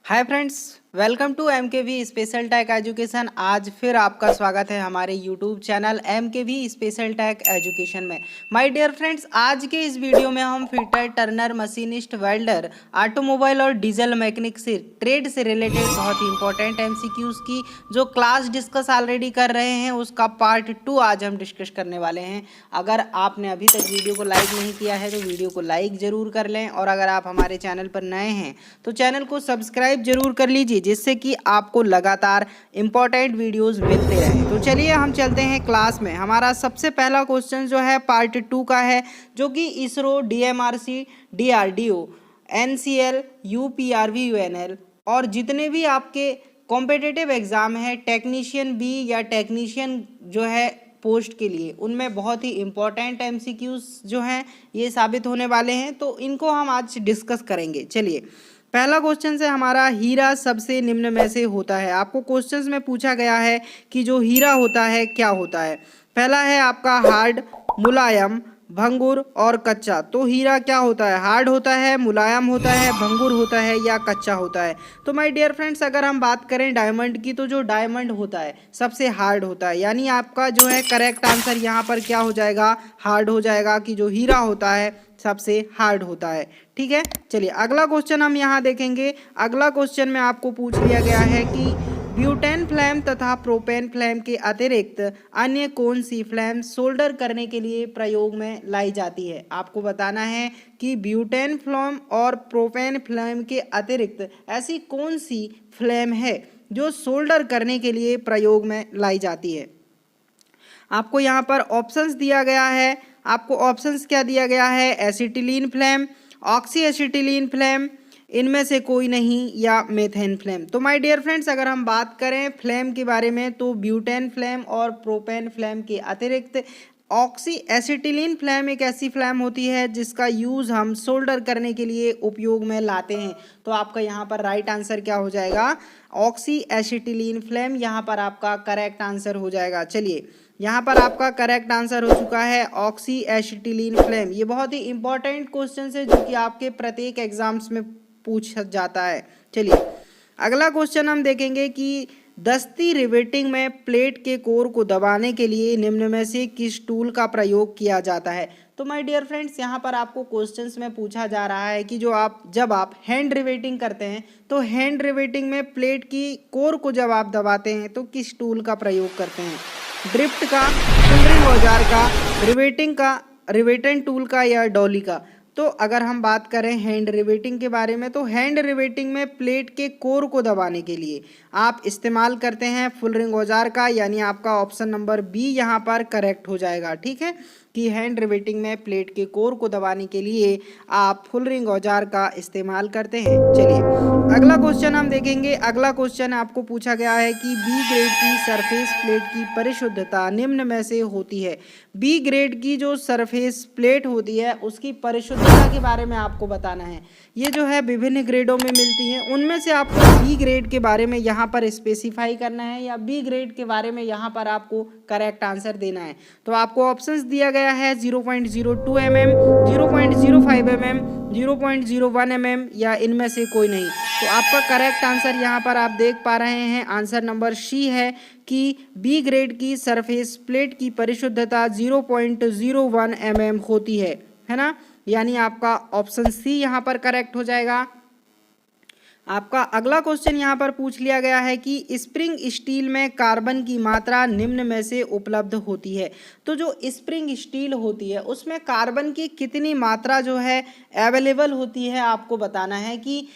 Hi friends, welcome to MKV special tech education. आज फिर आपका स्वागत है हमारे YouTube channel MKV special tech education में। माय डियर फ्रेंड्स, आज के इस वीडियो में हम fitter, turner, machinist, welder, automobile और डीजल मैकेनिक से ट्रेड से रिलेटेड बहुत ही इंपॉर्टेंट एमसीक्यूज की जो क्लास डिस्कस ऑलरेडी कर रहे हैं उसका पार्ट 2 आज हम डिस्कस करने वाले हैं। अगर आपने अभी तक वीडियो को लाइक नहीं किया है तो वीडियो को लाइक ज़रूर कर लें, और अगर आप हमारे चैनल पर नए हैं तो चैनल को सब्सक्राइब जरूर कर लीजिए, जिससे कि आपको लगातार इंपॉर्टेंट वीडियोस मिलते रहें। तो चलिए हम चलते हैं क्लास में। हमारा सबसे पहला क्वेश्चन जो है पार्ट 2 का है, जो कि इसरो, डीएमआरसी, डीआरडीओ, एनसीएल, यूपीआरवी, यूएनएल और जितने भी आपके कॉम्पिटिटिव एग्जाम है टेक्नीशियन बी या टेक्नीशियन जो है पोस्ट के लिए, उनमें बहुत ही इंपॉर्टेंट एमसीक्यूज जो हैं ये साबित होने वाले हैं, तो इनको हम आज डिस्कस करेंगे। चलिए, पहला क्वेश्चन से हमारा, हीरा सबसे निम्न में से होता है। आपको क्वेश्चंस में पूछा गया है कि जो हीरा होता है क्या होता है। पहला है आपका हार्ड, मुलायम, भंगुर और कच्चा। तो हीरा क्या होता है? हार्ड होता है, मुलायम होता है, भंगुर होता है या कच्चा होता है। तो माय डियर फ्रेंड्स, अगर हम बात करें डायमंड की, तो जो डायमंड होता है सबसे हार्ड होता है, यानी आपका जो है करेक्ट आंसर यहाँ पर क्या हो जाएगा? हार्ड हो जाएगा, कि जो हीरा होता है सबसे हार्ड होता है। ठीक है, चलिए अगला क्वेश्चन हम यहाँ देखेंगे। अगला क्वेश्चन में आपको पूछ लिया गया है कि ब्यूटेन फ्लेम तथा प्रोपेन फ्लेम के अतिरिक्त अन्य कौन सी फ्लेम सोल्डर करने के लिए प्रयोग में लाई जाती है। आपको बताना है कि ब्यूटेन फ्लेम और प्रोपेन फ्लेम के अतिरिक्त ऐसी कौन सी फ्लेम है जो सोल्डर करने के लिए प्रयोग में लाई जाती है। आपको यहाँ पर ऑप्शंस दिया गया है। आपको ऑप्शंस क्या दिया गया है? Acetylene flame, oxy acetylene flame, इनमें से कोई नहीं, या मेथेन फ्लेम। तो माय डियर फ्रेंड्स, अगर हम बात करें फ्लेम के बारे में, तो ब्यूटेन फ्लेम और प्रोपेन फ्लेम के अतिरिक्त ऑक्सी एसिटिलीन फ्लेम एक ऐसी फ्लेम होती है जिसका यूज़ हम सोल्डर करने के लिए उपयोग में लाते हैं। तो आपका यहाँ पर राइट आंसर क्या हो जाएगा? ऑक्सी एसिटिलीन फ्लेम यहाँ पर आपका करेक्ट आंसर हो जाएगा। चलिए, यहाँ पर आपका करेक्ट आंसर हो चुका है ऑक्सी एसिटिलीन फ्लेम। ये बहुत ही इंपॉर्टेंट क्वेश्चन है जो कि आपके प्रत्येक एग्जाम्स में पूछा जाता है। चलिए अगला क्वेश्चन हम देखेंगे कि दस्ती रिवेटिंग में प्लेट के कोर को दबाने के लिए निम्न में से किस टूल का प्रयोग किया जाता है। तो माय डियर फ्रेंड्स, यहाँ पर आपको क्वेश्चंस में पूछा जा रहा है कि जब आप हैंड रिवेटिंग करते हैं, तो हैंड रिवेटिंग में प्लेट की कोर को जब आप दबाते हैं तो किस टूल का प्रयोग करते हैं? ड्रिफ्ट का, फुलरिंग औजार का, रिवेटिंग का, रिवेटन टूल का, या डॉली का। तो अगर हम बात करें हैंड रिवेटिंग के बारे में, तो हैंड रिवेटिंग में प्लेट के कोर को दबाने के लिए आप इस्तेमाल करते हैं फुलरिंग औजार का, यानी आपका ऑप्शन नंबर बी यहाँ पर करेक्ट हो जाएगा। ठीक है, कि हैंड रिवेटिंग में प्लेट के कोर को दबाने के लिए आप फुलरिंग औजार का इस्तेमाल करते हैं। चलिए अगला क्वेश्चन हम देखेंगे। अगला क्वेश्चन आपको पूछा गया है कि बी ग्रेड की सरफेस प्लेट की परिशुद्धता निम्न में से होती है। बी ग्रेड की जो सरफेस प्लेट होती है उसकी परिशुद्धता के बारे में आपको बताना है। ये जो है विभिन्न ग्रेडों में मिलती हैं, उनमें से आपको बी ग्रेड के बारे में यहाँ पर स्पेसिफाई करना है, या बी ग्रेड के बारे में यहाँ पर आपको करेक्ट आंसर देना है। तो आपको ऑप्शंस दिया गया है 0.02 mm, 0.05 mm, 0.01 mm, या इनमें से कोई नहीं। तो आपका करेक्ट आंसर यहाँ पर आप देख पा रहे हैं, आंसर नंबर सी है कि बी ग्रेड की सरफेस प्लेट की परिशुद्धता 0.01 mm होती है ना। यानी आपका ऑप्शन सी यहाँ पर करेक्ट हो जाएगा। आपका अगला क्वेश्चन यहाँ पर पूछ लिया गया है कि स्प्रिंग स्टील में कार्बन की मात्रा निम्न में से उपलब्ध होती है। तो जो स्प्रिंग स्टील होती है उसमें कार्बन की कितनी मात्रा जो है अवेलेबल होती है, आपको बताना है कि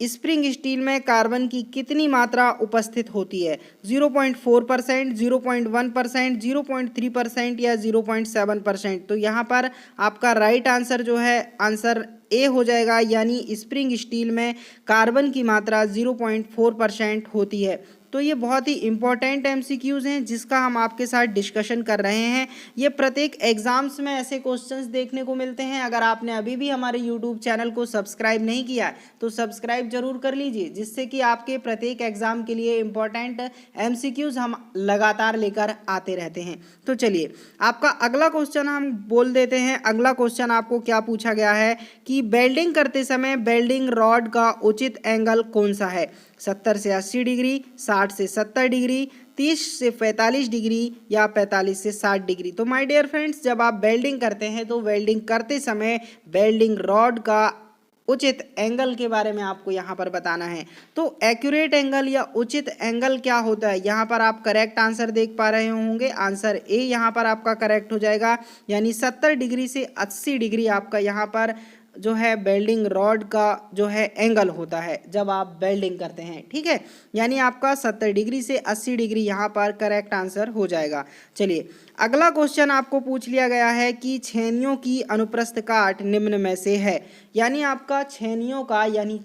स्प्रिंग स्टील में कार्बन की कितनी मात्रा उपस्थित होती है। 0.4%, 0.1%, 0.3% या 0.7%। तो यहाँ पर आपका राइट आंसर जो है आंसर ए हो जाएगा, यानी स्प्रिंग स्टील में कार्बन की मात्रा 0.4% होती है। तो ये बहुत ही इंपॉर्टेंट एमसीक्यूज हैं जिसका हम आपके साथ डिस्कशन कर रहे हैं। ये प्रत्येक एग्जाम्स में ऐसे क्वेश्चंस देखने को मिलते हैं। अगर आपने अभी भी हमारे यूट्यूब चैनल को सब्सक्राइब नहीं किया है तो सब्सक्राइब जरूर कर लीजिए, जिससे कि आपके प्रत्येक एग्जाम के लिए इंपॉर्टेंट एमसीक्यूज हम लगातार लेकर आते रहते हैं। तो चलिए आपका अगला क्वेश्चन हम बोल देते हैं। अगला क्वेश्चन आपको क्या पूछा गया है कि कि वेल्डिंग करते समय वेल्डिंग रॉड का उचित एंगल कौन सा है? 70 से 80 डिग्री, 60 से 70 डिग्री, 30 से 45 डिग्री या 45 से 60 डिग्री। तो माय डियर फ्रेंड्स, जब आप वेल्डिंग करते हैं तो वेल्डिंग करते समय वेल्डिंग रॉड का उचित एंगल के बारे में आपको यहाँ पर बताना है। तो एक्यूरेट एंगल या उचित एंगल क्या होता है, यहाँ पर आप करेक्ट आंसर देख पा रहे होंगे। आंसर ए यहाँ पर आपका करेक्ट हो जाएगा, यानी 70 डिग्री से 80 डिग्री आपका यहाँ पर जो है वेल्डिंग रॉड का जो है एंगल होता है जब आप वेल्डिंग करते हैं। ठीक है, यानी आपका 70 डिग्री से 80 डिग्री यहाँ पर करेक्ट आंसर हो जाएगा। चलिए अगला क्वेश्चन आपको पूछ लिया गया है कि छेनियों की अनुप्रस्थ काट निम्न में से है, यानी आपका छेनियों का यानी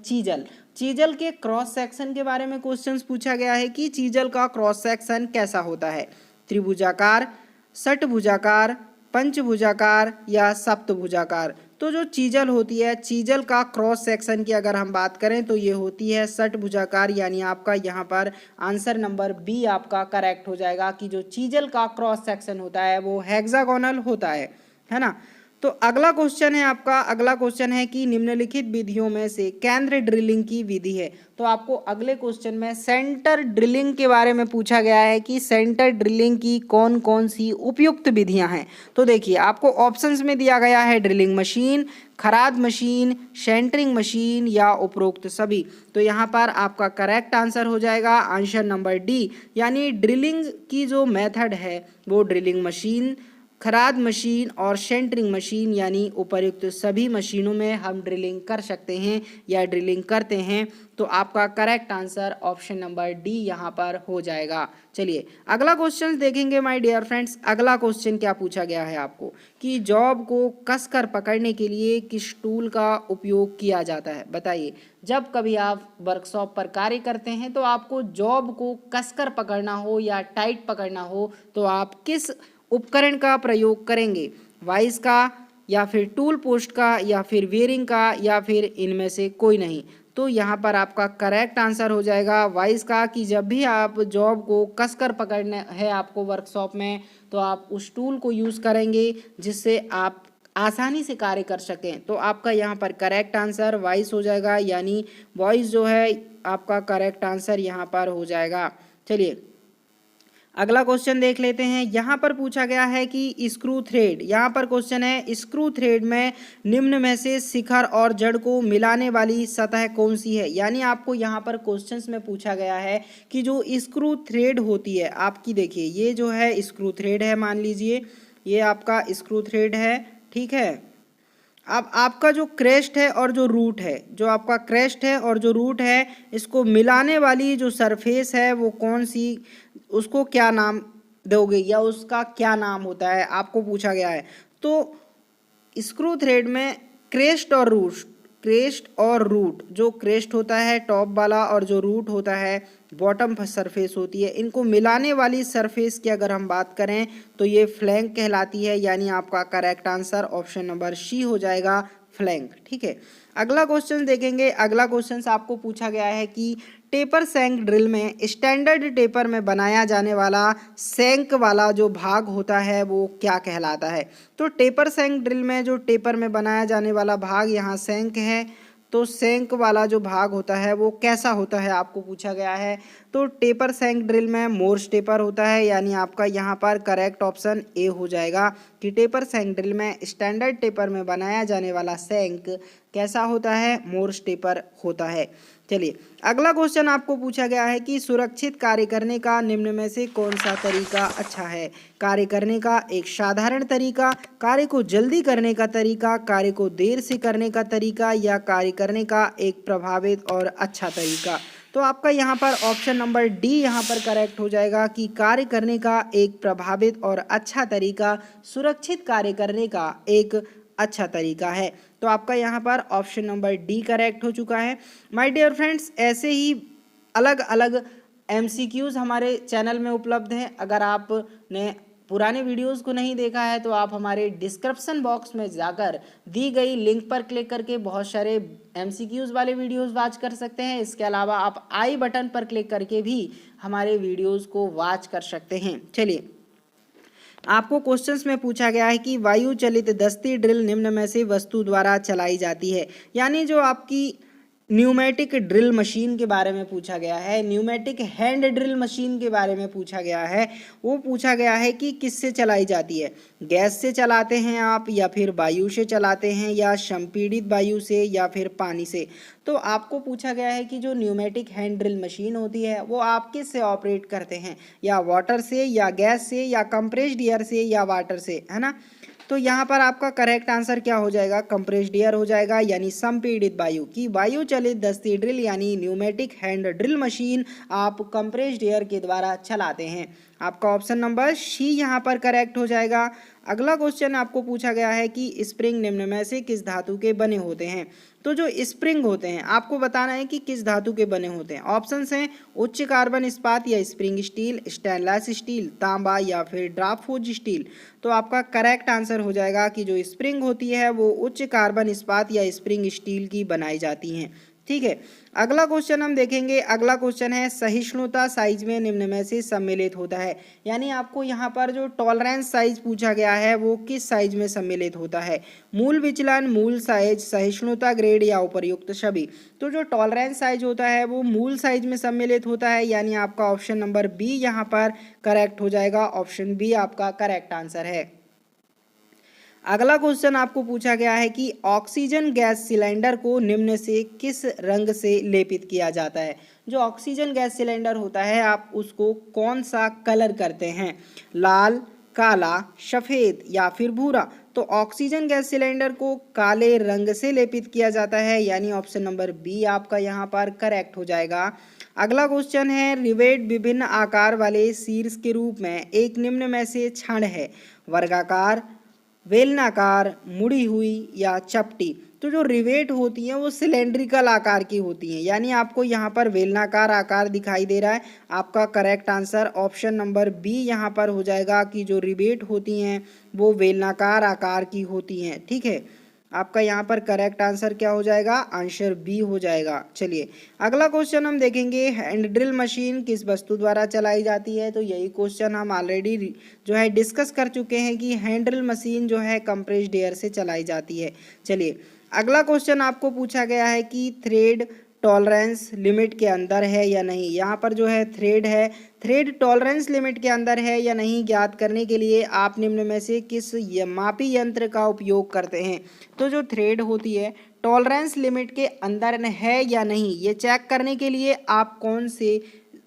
चीजल के क्रॉस सेक्शन के बारे में क्वेश्चंस पूछा गया है कि चीजल का क्रॉस सेक्शन कैसा होता है? त्रिभुजाकार, षटभुजाकार, पंचभुजाकार या सप्तभुजाकार। तो जो चीजल होती है, चीजल का क्रॉस सेक्शन की अगर हम बात करें तो ये होती है षटभुजाकार, यानी आपका यहाँ पर आंसर नंबर बी आपका करेक्ट हो जाएगा कि जो चीजल का क्रॉस सेक्शन होता है वो हेक्सागोनल होता है ना। तो अगला क्वेश्चन है आपका, अगला क्वेश्चन है कि निम्नलिखित विधियों में से केंद्र ड्रिलिंग की विधि है। तो आपको अगले क्वेश्चन में सेंटर ड्रिलिंग के बारे में पूछा गया है कि सेंटर ड्रिलिंग की कौन कौन सी उपयुक्त विधियां हैं। तो देखिए आपको ऑप्शंस में दिया गया है ड्रिलिंग मशीन, खराद मशीन, सेंटरिंग मशीन या उपरोक्त सभी। तो यहाँ पर आपका करेक्ट आंसर हो जाएगा आंसर नंबर डी, यानी ड्रिलिंग की जो मेथड है वो ड्रिलिंग मशीन, खराद मशीन और सेंटरिंग मशीन यानी उपर्युक्त सभी मशीनों में हम ड्रिलिंग कर सकते हैं या ड्रिलिंग करते हैं। तो आपका correct answer option number D यहाँ पर हो जाएगा। चलिए अगला क्वेश्चन देखेंगे माय डियर फ्रेंड्स। अगला क्वेश्चन क्या पूछा गया है आपको कि जॉब को कसकर पकड़ने के लिए किस टूल का उपयोग किया जाता है? बताइए, जब कभी आप वर्कशॉप पर कार्य करते हैं तो आपको जॉब को कसकर पकड़ना हो या टाइट पकड़ना हो तो आप किस उपकरण का प्रयोग करेंगे? वाइस का या फिर टूल पोस्ट का या फिर वेयरिंग का या फिर इनमें से कोई नहीं। तो यहाँ पर आपका करेक्ट आंसर हो जाएगा वाइस का, कि जब भी आप जॉब को कसकर पकड़ना है आपको वर्कशॉप में तो आप उस टूल को यूज़ करेंगे जिससे आप आसानी से कार्य कर सकें। तो आपका यहाँ पर करेक्ट आंसर वाइस हो जाएगा, यानी वॉइस जो है आपका करेक्ट आंसर यहाँ पर हो जाएगा। चलिए अगला क्वेश्चन देख लेते हैं। यहाँ पर पूछा गया है कि स्क्रू थ्रेड, यहाँ पर क्वेश्चन है स्क्रू थ्रेड में निम्न में से शिखर और जड़ को मिलाने वाली सतह कौन सी है? यानी आपको यहाँ पर क्वेश्चंस में पूछा गया है कि जो स्क्रू थ्रेड होती है आपकी, देखिए ये जो है स्क्रू थ्रेड है, मान लीजिए ये आपका स्क्रू थ्रेड है। ठीक है, अब आपका जो क्रेस्ट है और जो रूट है, जो आपका क्रेस्ट है और जो रूट है, इसको मिलाने वाली जो सरफेस है वो कौन सी, उसको क्या नाम दोगे या उसका क्या नाम होता है, आपको पूछा गया है। तो स्क्रू थ्रेड में क्रेस्ट और रूट, जो क्रेस्ट होता है टॉप वाला और जो रूट होता है बॉटम सरफेस होती है, इनको मिलाने वाली सरफेस की अगर हम बात करें तो ये फ्लैंक कहलाती है, यानी आपका correct answer option number C हो जाएगा, फ्लैंक। ठीक है, अगला क्वेश्चन देखेंगे। अगला क्वेश्चन आपको पूछा गया है कि टेपर सैंक ड्रिल में स्टैंडर्ड टेपर में बनाया जाने वाला सैंक वाला जो भाग होता है वो क्या कहलाता है? तो टेपर सैंक ड्रिल में जो टेपर में बनाया जाने वाला भाग यहाँ सैंक है, तो सैंक वाला जो भाग होता है वो कैसा होता है आपको पूछा गया है। तो टेपर सैंक ड्रिल में मोर्स टेपर होता है, यानी आपका यहाँ पर करेक्ट ऑप्शन ए हो जाएगा कि टेपर सैंक ड्रिल में स्टैंडर्ड टेपर में बनाया जाने वाला सैंक कैसा होता है? मोर्स टेपर होता है। चलिए अगला क्वेश्चन आपको पूछा गया है कि सुरक्षित कार्य करने का निम्न में से कौन सा तरीका अच्छा है? कार्य करने का एक साधारण तरीका, कार्य को जल्दी करने का तरीका, कार्य को देर से करने का तरीका या कार्य करने का एक प्रभावित और अच्छा तरीका। तो आपका यहाँ पर ऑप्शन नंबर डी यहाँ पर करेक्ट हो जाएगा कि कार्य करने का एक प्रभावित और अच्छा तरीका सुरक्षित कार्य करने का एक अच्छा तरीका है। तो आपका यहाँ पर ऑप्शन नंबर डी करेक्ट हो चुका है। माय डियर फ्रेंड्स, ऐसे ही अलग अलग एमसीक्यूज हमारे चैनल में उपलब्ध हैं। अगर आपने पुराने वीडियोस को नहीं देखा है तो आप हमारे डिस्क्रिप्शन बॉक्स में जाकर दी गई लिंक पर क्लिक करके बहुत सारे एमसीक्यूज वाले वीडियोस वॉच कर सकते हैं। इसके अलावा आप आई बटन पर क्लिक करके भी हमारे वीडियोस को वॉच कर सकते हैं। चलिए आपको क्वेश्चंस में पूछा गया है कि वायु चलित दस्ती ड्रिल निम्न में से वस्तु द्वारा चलाई जाती है, यानी जो आपकी न्यूमेटिक ड्रिल मशीन के बारे में पूछा गया है, न्यूमेटिक हैंड ड्रिल मशीन के बारे में पूछा गया है। वो पूछा गया है कि किससे चलाई जाती है, गैस से चलाते हैं आप, या फिर वायु से चलाते हैं, या संपीड़ित वायु से, या फिर पानी से। तो आपको पूछा गया है कि जो न्यूमेटिक हैंड ड्रिल मशीन होती है वो आप किस से ऑपरेट करते हैं, या वाटर से, या गैस से, या कंप्रेस्ड एयर से, या वाटर से, है ना। तो यहाँ पर आपका करेक्ट आंसर क्या हो जाएगा, कंप्रेस्ड एयर हो जाएगा, यानी संपीड़ित वायु की वायु चलित दस्ती ड्रिल यानी न्यूमेटिक हैंड ड्रिल मशीन आप कंप्रेस्ड एयर के द्वारा चलाते हैं। आपका ऑप्शन नंबर सी यहाँ पर करेक्ट हो जाएगा। अगला क्वेश्चन आपको पूछा गया है कि स्प्रिंग निम्न में से किस धातु के बने होते हैं। तो जो स्प्रिंग होते हैं आपको बताना है कि किस धातु के बने होते हैं। ऑप्शंस हैं उच्च कार्बन इस्पात या स्प्रिंग स्टील, स्टेनलेस स्टील, तांबा, या फिर ड्राफोज स्टील। तो आपका करेक्ट आंसर हो जाएगा कि जो स्प्रिंग होती है वो उच्च कार्बन इस्पात या स्प्रिंग स्टील की बनाई जाती हैं। ठीक है, अगला क्वेश्चन हम देखेंगे। अगला क्वेश्चन है सहिष्णुता साइज में निम्न में से सम्मिलित होता है, यानी आपको यहाँ पर जो टॉलरेंस साइज पूछा गया है वो किस साइज में सम्मिलित होता है, मूल विचलन, मूल साइज, सहिष्णुता ग्रेड, या उपर्युक्त सभी। तो जो टॉलरेंस साइज होता है वो मूल साइज में सम्मिलित होता है, यानी आपका ऑप्शन नंबर बी यहाँ पर करेक्ट हो जाएगा। ऑप्शन बी आपका करेक्ट आंसर है। अगला क्वेश्चन आपको पूछा गया है कि ऑक्सीजन गैस सिलेंडर को निम्न से किस रंग से लेपित किया जाता है। जो ऑक्सीजन गैस सिलेंडर होता है आप उसको कौन सा कलर करते हैं, लाल, काला, सफ़ेद, या फिर भूरा। तो ऑक्सीजन गैस सिलेंडर को काले रंग से लेपित किया जाता है, यानी ऑप्शन नंबर बी आपका यहाँ पर करेक्ट हो जाएगा। अगला क्वेश्चन है रिवेट विभिन्न आकार वाले शीर्ष के रूप में एक निम्न में से क्षण है, वर्गाकार, बेलनाकार, मुड़ी हुई, या चपटी। तो जो रिवेट होती हैं वो सिलेंड्रिकल आकार की होती हैं, यानी आपको यहाँ पर बेलनाकार आकार दिखाई दे रहा है। आपका correct answer option number B यहाँ पर हो जाएगा कि जो रिवेट होती हैं वो बेलनाकार आकार की होती हैं। ठीक है, आपका यहाँ पर करेक्ट आंसर क्या हो जाएगा, आंसर बी हो जाएगा। चलिए अगला क्वेश्चन हम देखेंगे हैंड ड्रिल मशीन किस वस्तु द्वारा चलाई जाती है। तो यही क्वेश्चन हम ऑलरेडी जो है डिस्कस कर चुके हैं कि हैंड ड्रिल मशीन जो है कंप्रेस्ड एयर से चलाई जाती है। चलिए अगला क्वेश्चन आपको पूछा गया है कि थ्रेड टॉलरेंस लिमिट के अंदर है या नहीं। यहाँ पर जो है थ्रेड है, थ्रेड टॉलरेंस लिमिट के अंदर है या नहीं ज्ञात करने के लिए आप निम्न में से किस मापी यंत्र का उपयोग करते हैं। तो जो थ्रेड होती है टॉलरेंस लिमिट के अंदर है या नहीं ये चेक करने के लिए आप कौन से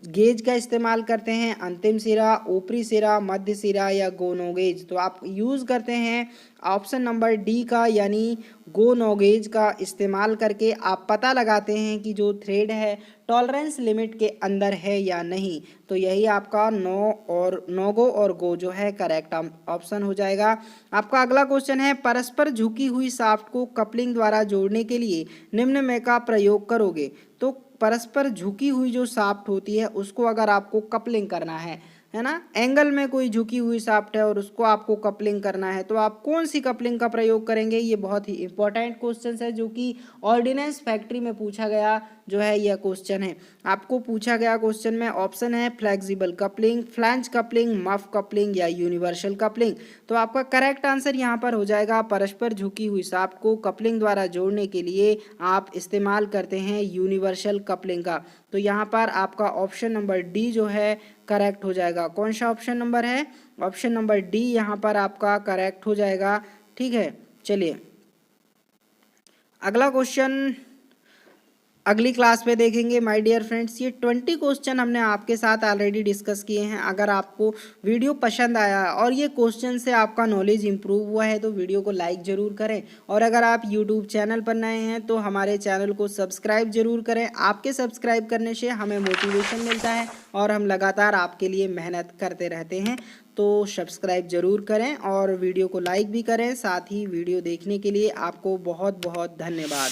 गेज का इस्तेमाल करते हैं, अंतिम सिरा, ऊपरी सिरा, मध्य सिरा, या गो नो गेज। तो आप यूज़ करते हैं ऑप्शन नंबर डी का, यानी गो नो गेज का इस्तेमाल करके आप पता लगाते हैं कि जो थ्रेड है टॉलरेंस लिमिट के अंदर है या नहीं। तो यही आपका नो गो और गो जो है करेक्ट ऑप्शन हो जाएगा। आपका अगला क्वेश्चन है परस्पर झुकी हुई शाफ्ट को कपलिंग द्वारा जोड़ने के लिए निम्न में का प्रयोग करोगे। तो परस्पर झुकी हुई जो शाफ्ट होती है उसको अगर आपको कपलिंग करना है ना, एंगल में कोई झुकी हुई शाफ्ट है और उसको आपको कपलिंग करना है, तो आप कौन सी कपलिंग का प्रयोग करेंगे। ये बहुत ही इंपॉर्टेंट क्वेश्चन है जो कि ऑर्डिनेंस फैक्ट्री में पूछा गया जो है यह क्वेश्चन है। आपको पूछा गया क्वेश्चन में ऑप्शन है flexible coupling, flange coupling, muff coupling, या यूनिवर्सल कपलिंग। तो आपका करेक्ट आंसर यहाँ पर हो जाएगा परस्पर झुकी हुई शाफ्ट को कपलिंग द्वारा जोड़ने के लिए आप इस्तेमाल करते हैं यूनिवर्सल कपलिंग का। तो यहाँ पर आपका ऑप्शन नंबर डी जो है करेक्ट हो जाएगा। कौन सा ऑप्शन नंबर है, ऑप्शन नंबर डी यहाँ पर आपका करेक्ट हो जाएगा। ठीक है, चलिए अगला क्वेश्चन अगली क्लास में देखेंगे माय डियर फ्रेंड्स। ये 20 क्वेश्चन हमने आपके साथ ऑलरेडी डिस्कस किए हैं। अगर आपको वीडियो पसंद आया और ये क्वेश्चन से आपका नॉलेज इंप्रूव हुआ है तो वीडियो को लाइक ज़रूर करें, और अगर आप यूट्यूब चैनल पर नए हैं तो हमारे चैनल को सब्सक्राइब जरूर करें। आपके सब्सक्राइब करने से हमें मोटिवेशन मिलता है और हम लगातार आपके लिए मेहनत करते रहते हैं। तो सब्सक्राइब ज़रूर करें और वीडियो को लाइक भी करें। साथ ही वीडियो देखने के लिए आपको बहुत बहुत धन्यवाद।